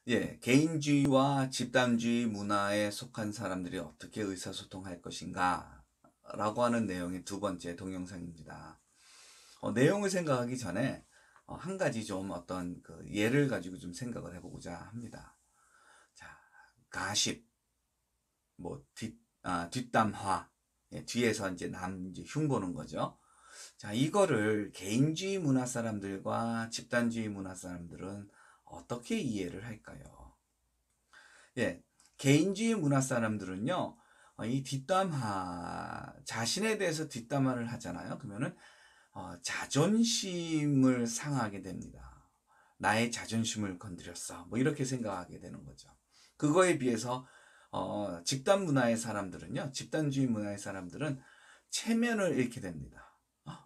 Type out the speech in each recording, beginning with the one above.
예, 개인주의와 집단주의 문화에 속한 사람들이 어떻게 의사소통할 것인가 라고 하는 내용의 두 번째 동영상입니다. 내용을 생각하기 전에 한 가지 좀 어떤 그 예를 가지고 좀 생각을 해보고자 합니다. 자, 가십, 뒷담화, 예, 뒤에서 이제 이제 흉보는 거죠. 자, 이거를 개인주의 문화 사람들과 집단주의 문화 사람들은 어떻게 이해를 할까요? 예, 개인주의 문화 사람들은요, 이 뒷담화, 자신에 대해서 뒷담화를 하잖아요. 그러면은, 자존심을 상하게 됩니다. 나의 자존심을 건드렸어. 뭐, 이렇게 생각하게 되는 거죠. 그거에 비해서, 집단 문화의 사람들은요, 집단주의 문화의 사람들은 체면을 잃게 됩니다.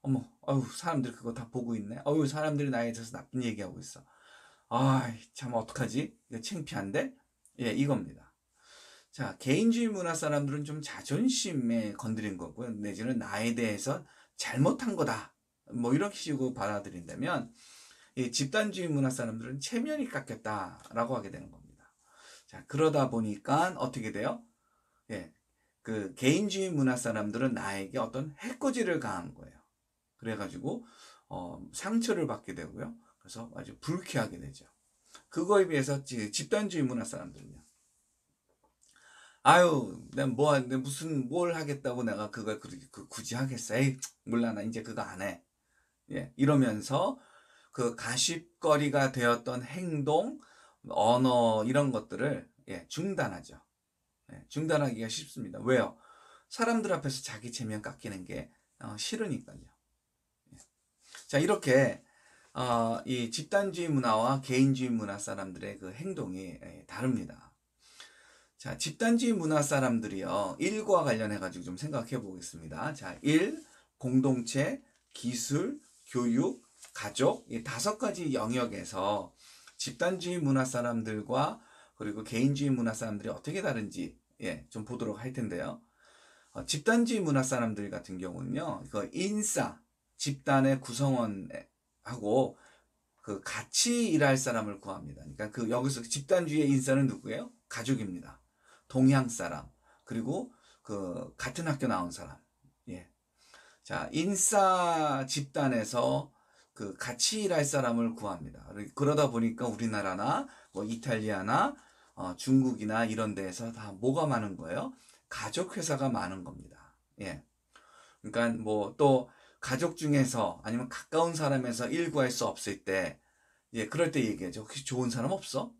어머, 어휴, 사람들 그거 다 보고 있네. 어휴, 사람들이 나에 대해서 나쁜 얘기하고 있어. 참, 어떡하지? 이거 창피한데? 예, 이겁니다. 자, 개인주의 문화 사람들은 좀 자존심에 건드린 거고요. 내지는 나에 대해서 잘못한 거다. 뭐, 이렇게 식으로 받아들인다면, 이 집단주의 문화 사람들은 체면이 깎였다라고 하게 되는 겁니다. 자, 그러다 보니까 어떻게 돼요? 예, 그 개인주의 문화 사람들은 나에게 어떤 해코지를 가한 거예요. 그래가지고, 상처를 받게 되고요. 그래서 아주 불쾌하게 되죠. 그거에 비해서 집단주의 문화 사람들은요. 아유, 내가 무슨 뭘 하겠다고 내가 그걸 굳이 하겠어. 에이, 몰라, 나 이제 그거 안 해. 예, 이러면서 그 가십거리가 되었던 행동, 언어, 이런 것들을, 예, 중단하죠. 예, 중단하기가 쉽습니다. 왜요? 사람들 앞에서 자기 체면 깎이는 게 싫으니까요. 예. 자, 이렇게 이 집단주의 문화와 개인주의 문화 사람들의 그 행동이 다릅니다. 자, 집단주의 문화 사람들이요, 일과 관련해 가지고 좀 생각해 보겠습니다. 자, 일, 공동체, 기술, 교육, 가족, 이 다섯 가지 영역에서 집단주의 문화 사람들과 그리고 개인주의 문화 사람들이 어떻게 다른지, 예, 좀 보도록 할 텐데요. 집단주의 문화 사람들 같은 경우는요, 그 인싸, 집단의 구성원하고 그 같이 일할 사람을 구합니다. 그러니까 그 여기서 집단주의의 인싸는 누구예요? 가족입니다. 동양 사람, 그리고 그 같은 학교 나온 사람. 예. 자, 인싸 집단에서 그 같이 일할 사람을 구합니다. 그러다 보니까 우리나라나 뭐 이탈리아나 중국이나 이런 데에서 다 뭐가 많은 거예요? 가족 회사가 많은 겁니다. 예. 그러니까 뭐 또 가족 중에서 아니면 가까운 사람에서 일 구할 수 없을 때, 예, 그럴 때 얘기하죠. 혹시 좋은 사람 없어?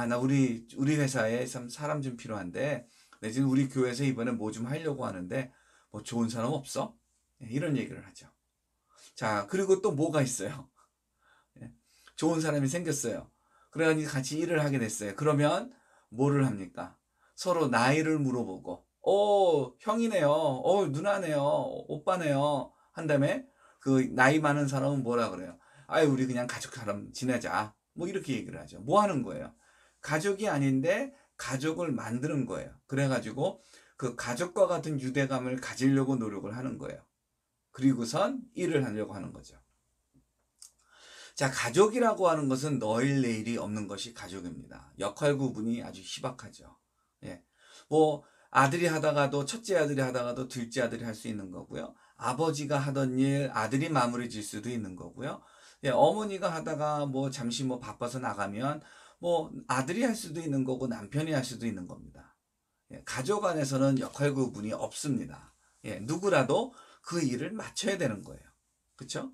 나 우리 회사에 사람 좀 필요한데, 내지는 우리 교회에서 이번에 뭐 좀 하려고 하는데, 뭐 좋은 사람 없어? 예, 이런 얘기를 하죠. 자, 그리고 또 뭐가 있어요? 예, 좋은 사람이 생겼어요. 그래가지고 같이 일을 하게 됐어요. 그러면 뭐를 합니까? 서로 나이를 물어보고, 형이네요. 누나네요. 오빠네요. 한 다음에 그 나이 많은 사람은 뭐라 그래요? 우리 그냥 가족처럼 지내자. 뭐 이렇게 얘기를 하죠. 뭐 하는 거예요? 가족이 아닌데 가족을 만드는 거예요. 그래가지고 그 가족과 같은 유대감을 가지려고 노력을 하는 거예요. 그리고선 일을 하려고 하는 거죠. 자, 가족이라고 하는 것은 너일 내일이 없는 것이 가족입니다. 역할 구분이 아주 희박하죠. 예. 뭐, 아들이 하다가도, 첫째 아들이 하다가도 둘째 아들이 할 수 있는 거고요. 아버지가 하던 일 아들이 마무리 질 수도 있는 거고요. 예, 어머니가 하다가 뭐 잠시 뭐 바빠서 나가면 뭐 아들이 할 수도 있는 거고 남편이 할 수도 있는 겁니다. 예, 가족 안에서는 역할 구분이 없습니다. 예, 누구라도 그 일을 맞춰야 되는 거예요. 그쵸?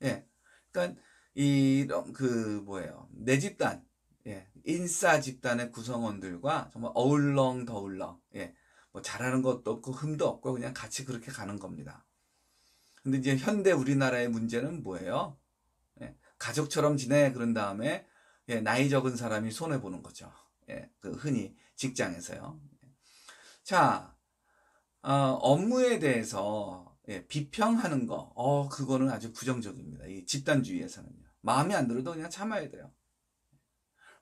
예. 그러니까 이런 그 뭐예요? 내 집단, 예, 인싸 집단의 구성원들과 정말 어울렁더울렁, 예, 뭐 잘하는 것도 없고 흠도 없고 그냥 같이 그렇게 가는 겁니다. 근데 이제 현대 우리나라의 문제는 뭐예요? 예, 가족처럼 지내 그런 다음에, 예, 나이 적은 사람이 손해 보는 거죠. 예, 그 흔히 직장에서요. 자, 업무에 대해서, 예, 비평하는 거, 그거는 아주 부정적입니다. 이 집단주의에서는요. 마음에 안 들어도 그냥 참아야 돼요.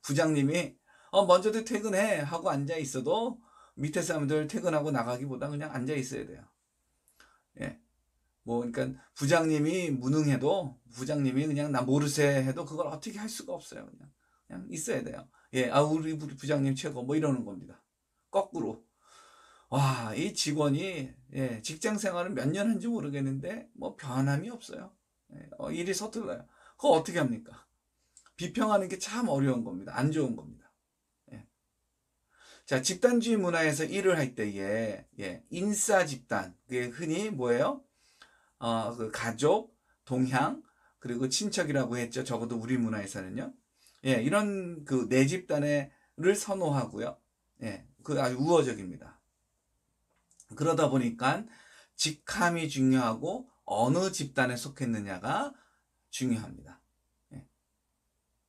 부장님이 먼저도 퇴근해 하고 앉아 있어도 밑에 사람들 퇴근하고 나가기보다 그냥 앉아 있어야 돼요. 예. 뭐 그러니까 부장님이 무능해도 부장님이 그냥 나 모르세 해도 그걸 어떻게 할 수가 없어요. 그냥 있어야 돼요. 예, 우리 부장님 최고 뭐 이러는 겁니다. 거꾸로. 와, 이 직원이 예, 직장 생활은 몇 년 한지 모르겠는데 뭐 변함이 없어요. 예, 일이 서툴러요. 그거 어떻게 합니까? 비평하는 게 참 어려운 겁니다. 안 좋은 겁니다. 예. 자, 집단주의 문화에서 일을 할 때에 예, 인싸 집단, 그게 흔히 뭐예요? 그 가족, 동향, 그리고 친척이라고 했죠. 적어도 우리 문화에서는요. 예, 이런 그 내 집단을 선호하고요. 예, 그 아주 우호적입니다. 그러다 보니까 직함이 중요하고 어느 집단에 속했느냐가 중요합니다. 예.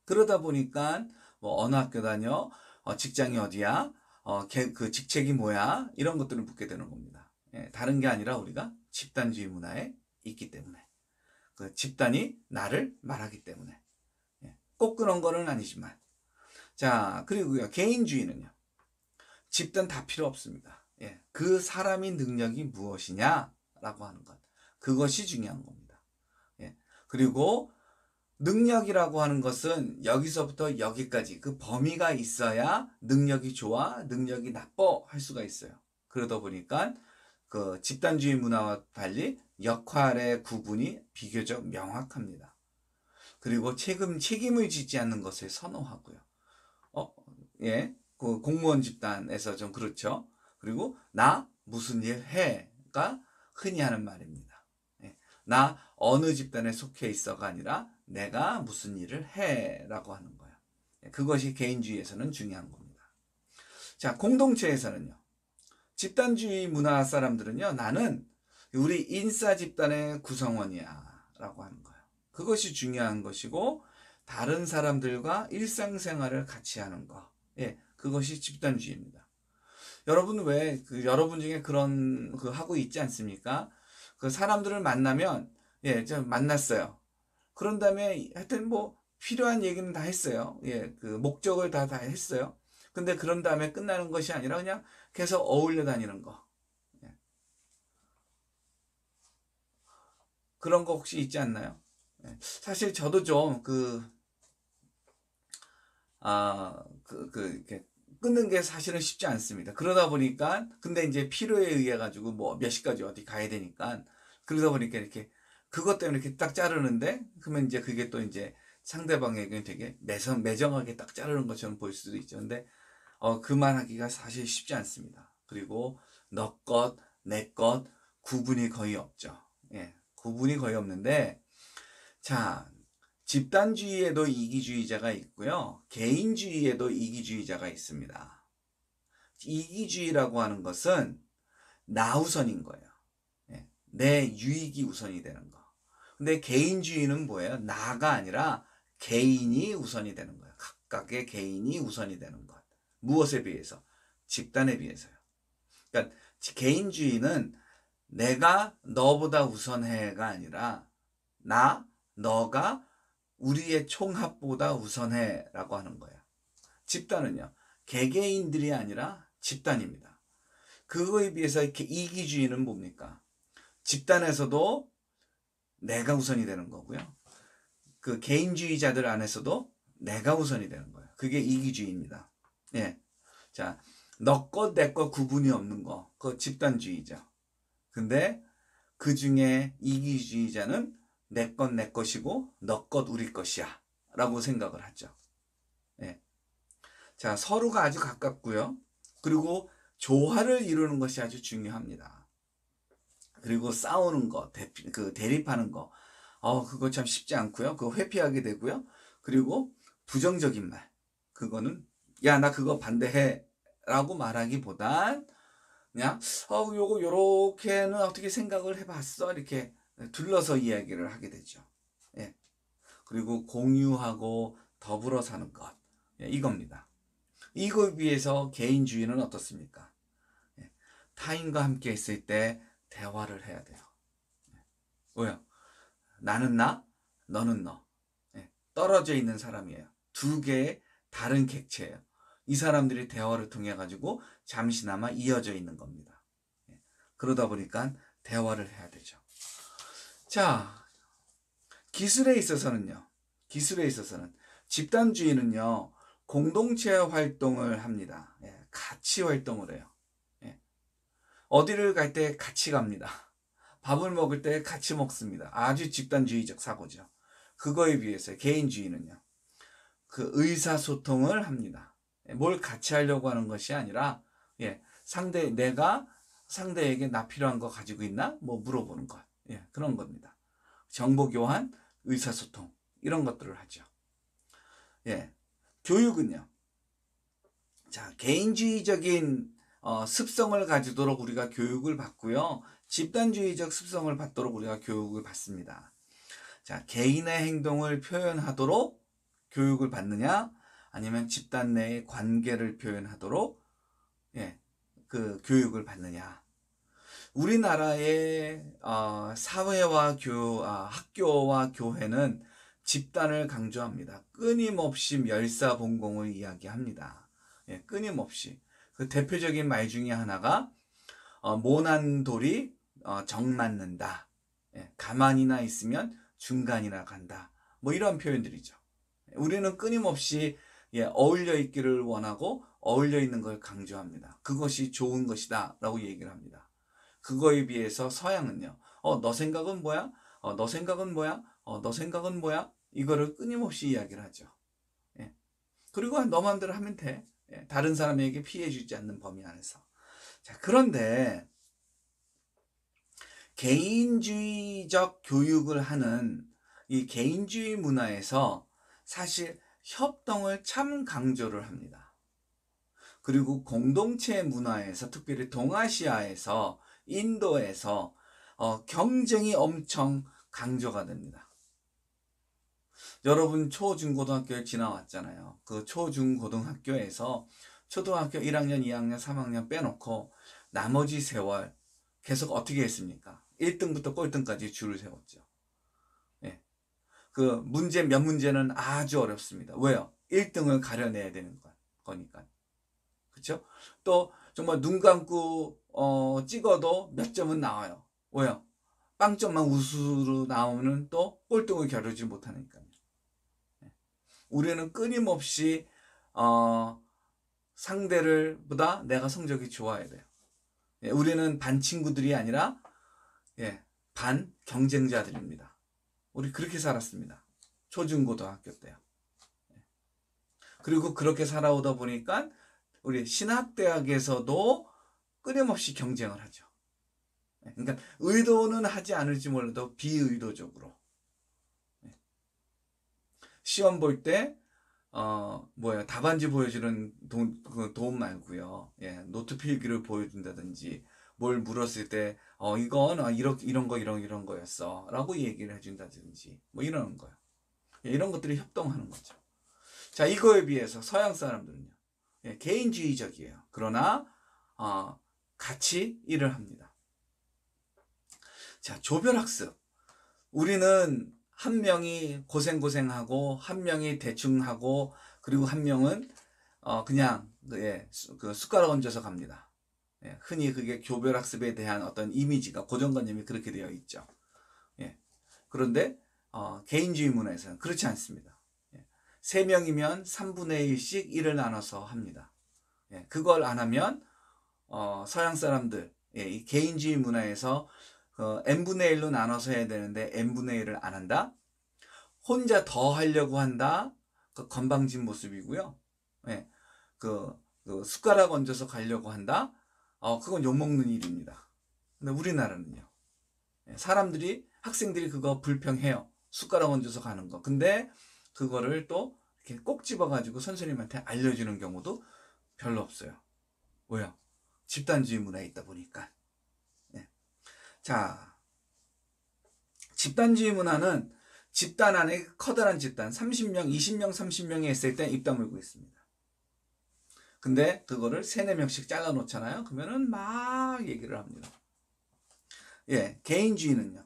그러다 보니까 뭐 어느 학교 다녀, 직장이 어디야, 그 직책이 뭐야, 이런 것들을 묻게 되는 겁니다. 예, 다른 게 아니라 우리가 집단주의 문화에 있기 때문에 그 집단이 나를 말하기 때문에 예, 꼭 그런 거는 아니지만 자 그리고요 개인주의는요 집단 다 필요 없습니다. 예, 그 사람의 능력이 무엇이냐라고 하는 것 그것이 중요한 겁니다. 예, 그리고 능력이라고 하는 것은 여기서부터 여기까지 그 범위가 있어야 능력이 좋아, 능력이 나빠 할 수가 있어요. 그러다 보니까 그 집단주의 문화와 달리 역할의 구분이 비교적 명확합니다. 그리고 책임을 지지 않는 것을 선호하고요. 예, 그 공무원 집단에서 좀 그렇죠. 그리고 나 무슨 일 해가 흔히 하는 말입니다. 예, 나 어느 집단에 속해 있어가 아니라 내가 무슨 일을 해라고 하는 거예요. 예, 그것이 개인주의에서는 중요한 겁니다. 자, 공동체에서는요. 집단주의 문화 사람들은요, 나는 우리 인싸 집단의 구성원이야 라고 하는 거예요. 그것이 중요한 것이고 다른 사람들과 일상생활을 같이 하는 거, 예, 그것이 집단주의입니다. 여러분 왜 여러분 중에 그런 그 하고 있지 않습니까? 그 사람들을 만나면 예, 좀 만났어요. 그런 다음에 하여튼 뭐 필요한 얘기는 다 했어요. 예, 그 목적을 다 했어요. 근데 그런 다음에 끝나는 것이 아니라 그냥 계속 어울려 다니는 거. 예. 그런 거 혹시 있지 않나요? 예. 사실 저도 좀 이렇게 끊는 게 사실은 쉽지 않습니다. 그러다 보니까, 근데 이제 필요에 의해 가지고 뭐 몇 시까지 어디 가야 되니까, 그러다 보니까 이렇게 그것 때문에 이렇게 딱 자르는데, 그러면 이제 그게 또 이제 상대방에게 되게 매정하게 딱 자르는 것처럼 보일 수도 있죠. 근데 그만하기가 사실 쉽지 않습니다. 그리고 너 것, 내 것, 구분이 거의 없죠. 예, 구분이 거의 없는데, 자, 집단주의에도 이기주의자가 있고요. 개인주의에도 이기주의자가 있습니다. 이기주의라고 하는 것은 나 우선인 거예요. 예, 내 유익이 우선이 되는 거. 근데 개인주의는 뭐예요? 나가 아니라 개인이 우선이 되는 거예요. 각각의 개인이 우선이 되는 것. 무엇에 비해서? 집단에 비해서요. 그러니까 개인주의는 내가 너보다 우선해가 아니라 너가 우리의 총합보다 우선해라고 하는 거예요. 집단은요. 개개인들이 아니라 집단입니다. 그거에 비해서 이렇게 이기주의는 뭡니까? 집단에서도 내가 우선이 되는 거고요. 그 개인주의자들 안에서도 내가 우선이 되는 거예요. 그게 이기주의입니다. 예. 자, 너 것, 내 것 구분이 없는 거. 그거 집단주의죠. 근데 그 중에 이기주의자는 내 것 내 것이고 너 것 우리 것이야 라고 생각을 하죠. 예. 자, 서로가 아주 가깝고요. 그리고 조화를 이루는 것이 아주 중요합니다. 그리고 싸우는 거, 대립하는 거, 그거 참 쉽지 않고요. 그거 회피하게 되고요. 그리고 부정적인 말, 그거는 야, 나 그거 반대해 라고 말하기보단 그냥 요거 요렇게는 어떻게 생각을 해봤어 이렇게 둘러서 이야기를 하게 되죠. 예. 그리고 공유하고 더불어 사는 것, 예, 이겁니다. 이거에 비해서 개인주의는 어떻습니까? 예. 타인과 함께 있을 때 대화를 해야 돼요. 예. 왜요? 나는 나, 너는 너. 예. 떨어져 있는 사람이에요. 두 개의 다른 객체예요. 이 사람들이 대화를 통해 가지고 잠시나마 이어져 있는 겁니다. 예. 그러다 보니까 대화를 해야 되죠. 자, 기술에 있어서는 집단주의는요, 공동체 활동을 합니다. 예, 같이 활동을 해요. 예, 어디를 갈 때 같이 갑니다. 밥을 먹을 때 같이 먹습니다. 아주 집단주의적 사고죠. 그거에 비해서 개인주의는요, 그 의사소통을 합니다. 예, 뭘 같이 하려고 하는 것이 아니라, 예, 내가 상대에게 나 필요한 거 가지고 있나? 뭐 물어보는 것. 예, 그런 겁니다. 정보 교환, 의사소통, 이런 것들을 하죠. 예, 교육은요, 자, 개인주의적인 습성을 가지도록 우리가 교육을 받고요. 집단주의적 습성을 받도록 우리가 교육을 받습니다. 자, 개인의 행동을 표현하도록 교육을 받느냐, 아니면 집단 내의 관계를 표현하도록, 예, 그 교육을 받느냐. 우리나라의 사회와 학교와 교회는 집단을 강조합니다. 끊임없이 멸사봉공을 이야기합니다. 예, 끊임없이. 그 대표적인 말 중에 하나가 모난 돌이 정 맞는다. 예, 가만히나 있으면 중간이나 간다. 뭐 이런 표현들이죠. 우리는 끊임없이 어울려 있기를 원하고 어울려 있는 걸 강조합니다. 그것이 좋은 것이다 라고 얘기를 합니다. 그거에 비해서 서양은요, 너 생각은 뭐야? 너 생각은 뭐야? 너 생각은 뭐야? 이거를 끊임없이 이야기를 하죠. 예. 그리고 너 마음대로 하면 돼. 예. 다른 사람에게 피해 주지 않는 범위 안에서. 자, 그런데 개인주의적 교육을 하는 이 개인주의 문화에서 사실 협동을 참 강조를 합니다. 그리고 공동체 문화에서, 특별히 동아시아에서, 인도에서 경쟁이 엄청 강조가 됩니다. 여러분 초중고등학교에 지나왔잖아요. 그 초중고등학교에서 초등학교 1학년, 2학년, 3학년 빼놓고 나머지 세월 계속 어떻게 했습니까? 1등부터 꼴등까지 줄을 세웠죠. 예. 그 몇 문제는 아주 어렵습니다. 왜요? 1등을 가려내야 되는 거니까. 그렇죠? 또 정말 눈 감고 찍어도 몇 점은 나와요. 왜요? 빵점만 우수로 나오면 또 꼴등을 겨루지 못하니까요. 우리는 끊임없이 상대를 보다 내가 성적이 좋아야 돼요. 예, 우리는 반 친구들이 아니라 반 경쟁자들입니다. 우리 그렇게 살았습니다. 초중고등학교 때요. 그리고 그렇게 살아오다 보니까 우리 신학대학에서도 끊임없이 경쟁을 하죠. 그러니까 의도는 하지 않을지 몰라도 비의도적으로. 시험 볼 때 답안지 보여주는 도움 말고요. 예, 노트 필기를 보여준다든지, 뭘 물었을 때 이건 이런 거였어 라고 얘기를 해준다든지, 뭐 이러는 거예요. 예, 이런 것들이 협동하는 거죠. 자, 이거에 비해서 서양 사람들은요, 개인주의적이에요. 그러나 같이 일을 합니다. 자, 조별학습. 우리는 한 명이 고생하고, 한 명이 대충 하고, 그리고 한 명은 그냥 그 숟가락 얹어서 갑니다. 예, 흔히 그게 조별학습에 대한 어떤 이미지가, 고정관념이 그렇게 되어 있죠. 예. 그런데 개인주의 문화에서는 그렇지 않습니다. 3명이면 3분의 1씩 일을 나눠서 합니다. 예, 그걸 안 하면 서양 사람들, 이 개인주의 문화에서 n분의 1로 나눠서 해야 되는데 n분의 1을 안 한다. 혼자 더 하려고 한다. 그 건방진 모습이고요. 예, 그 숟가락 얹어서 가려고 한다. 그건 욕먹는 일입니다. 근데 우리나라는요, 학생들이 그거 불평해요. 숟가락 얹어서 가는 거. 근데 그거를 또 이렇게 꼭 집어가지고 선생님한테 알려주는 경우도 별로 없어요. 왜요? 집단주의 문화에 있다 보니까. 자, 집단주의 문화는 집단 안에 커다란 집단, 30명, 20명, 30명이 했을 때 입 다물고 있습니다. 근데 그거를 3, 4명씩 잘라 놓잖아요. 그러면은 막 얘기를 합니다. 예, 개인주의는요,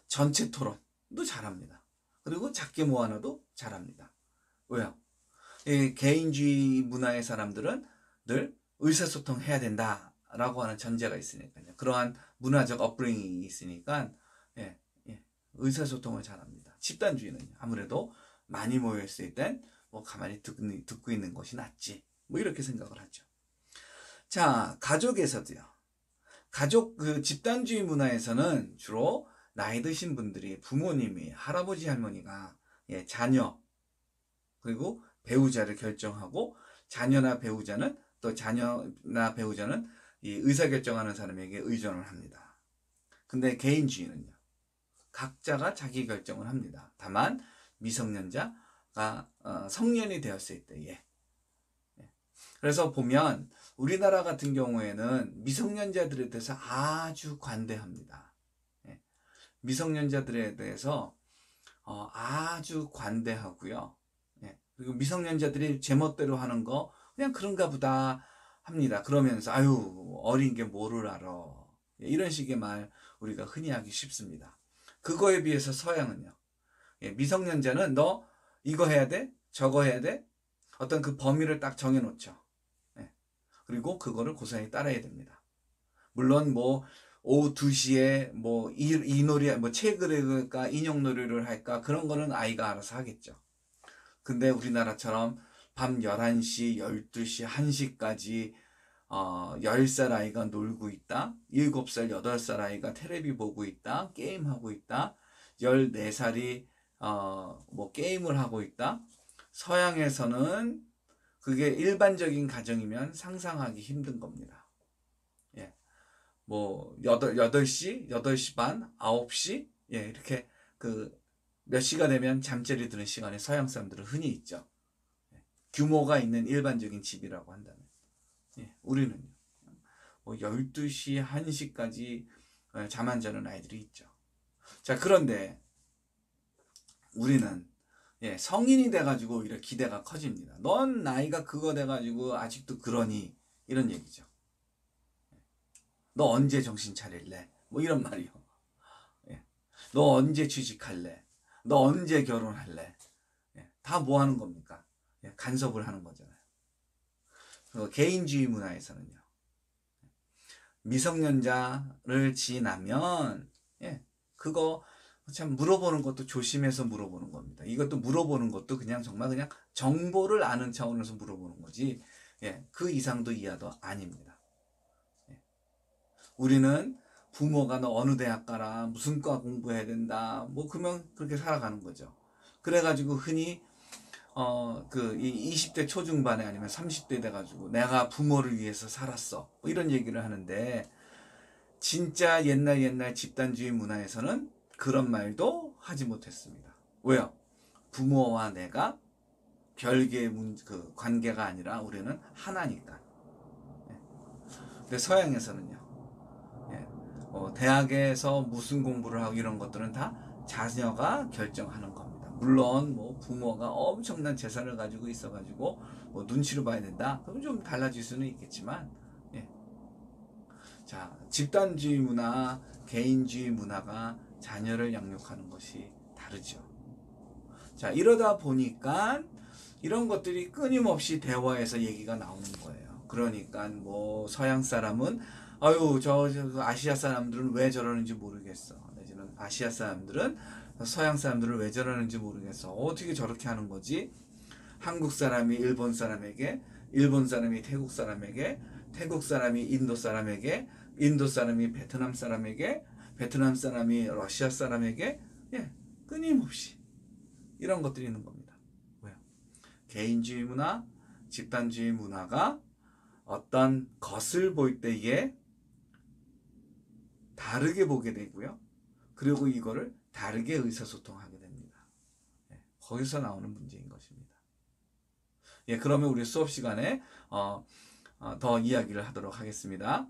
전체 토론도 잘합니다. 그리고 작게 모아놔도 잘합니다. 왜요? 이 개인주의 문화의 사람들은 늘 의사소통 해야 된다라고 하는 전제가 있으니까요. 그러한 문화적 업브링이 있으니까 의사소통을 잘합니다. 집단주의는 아무래도 많이 모여 있을 땐 뭐 가만히 듣고 있는 것이 낫지. 뭐 이렇게 생각을 하죠. 자, 가족에서도요. 가족 그 집단주의 문화에서는 주로 나이 드신 분들이 부모님이 할아버지 할머니가 예, 자녀 그리고 배우자를 결정하고 자녀나 배우자는 이 의사결정하는 사람에게 의존을 합니다. 근데 개인주의는요. 각자가 자기 결정을 합니다. 다만 미성년자가 성년이 되었을 때에 그래서 보면 우리나라 같은 경우에는 미성년자들에 대해서 아주 관대합니다. 미성년자들에 대해서 아주 관대하고요. 그리고 미성년자들이 제멋대로 하는 거 그냥 그런가 보다 합니다. 그러면서 아유 어린 게 뭐를 알아. 이런 식의 말 우리가 흔히 하기 쉽습니다. 그거에 비해서 서양은요. 미성년자는 너 이거 해야 돼? 저거 해야 돼? 어떤 그 범위를 딱 정해놓죠. 그리고 그거를 고스란히 따라야 됩니다. 물론 뭐 오후 2시에 뭐 이 놀이 뭐 책을 읽을까 인형놀이를 할까 그런 거는 아이가 알아서 하겠죠. 근데 우리나라처럼 밤 11시, 12시, 1시까지 10살 아이가 놀고 있다. 7살, 8살 아이가 테레비 보고 있다. 게임하고 있다. 14살이 뭐 게임을 하고 있다. 서양에서는 그게 일반적인 가정이면 상상하기 힘든 겁니다. 예. 뭐 8시, 8시 반, 9시 예, 이렇게 그 몇 시가 되면 잠자리 드는 시간에 서양 사람들은 흔히 있죠. 규모가 있는 일반적인 집이라고 한다면. 예, 우리는요. 뭐 12시, 1시까지 잠 안 자는 아이들이 있죠. 자, 그런데 우리는 예, 성인이 돼가지고 오히려 기대가 커집니다. 넌 나이가 그거 돼가지고 아직도 그러니 이런 얘기죠. 너 언제 정신 차릴래? 뭐 이런 말이요. 예. 너 언제 취직할래? 너 언제 결혼할래? 예. 다 뭐 하는 겁니까? 예. 간섭을 하는 거잖아요. 개인주의 문화에서는요. 미성년자를 지나면 예, 그거 참 물어보는 것도 조심해서 물어보는 겁니다. 이것도 물어보는 것도 그냥 정말 그냥 정보를 아는 차원에서 물어보는 거지 예, 그 이상도 이하도 아닙니다. 예. 우리는 부모가 너 어느 대학 가라 무슨 과 공부해야 된다 뭐 그러면 그렇게 살아가는 거죠. 그래가지고 흔히 이 20대 초중반에 아니면 30대 돼가지고 내가 부모를 위해서 살았어 뭐 이런 얘기를 하는데 진짜 옛날 집단주의 문화에서는 그런 말도 하지 못했습니다. 왜요? 부모와 내가 별개의 그 관계가 아니라 우리는 하나니까. 근데 서양에서는요. 대학에서 무슨 공부를 하고 이런 것들은 다 자녀가 결정하는 겁니다. 물론 뭐 부모가 엄청난 재산을 가지고 있어가지고 뭐 눈치를 봐야 된다. 그럼 좀 달라질 수는 있겠지만, 예. 자 집단주의 문화, 개인주의 문화가 자녀를 양육하는 것이 다르죠. 자 이러다 보니까 이런 것들이 끊임없이 대화에서 얘기가 나오는 거예요. 그러니까 뭐 서양 사람은 아유 저 아시아 사람들은 왜 저러는지 모르겠어. 내지는 아시아 사람들은 서양 사람들은 왜 저러는지 모르겠어. 어떻게 저렇게 하는 거지? 한국 사람이 일본 사람에게, 일본 사람이 태국 사람에게, 태국 사람이 인도 사람에게, 인도 사람이 베트남 사람에게, 베트남 사람이 러시아 사람에게 예, 끊임없이 이런 것들이 있는 겁니다. 왜요? 개인주의 문화, 집단주의 문화가 어떤 것을 볼 때에 다르게 보게 되고요. 그리고 이거를 다르게 의사소통하게 됩니다. 예, 거기서 나오는 문제인 것입니다. 예, 그러면 우리 수업 시간에 더 이야기를 하도록 하겠습니다.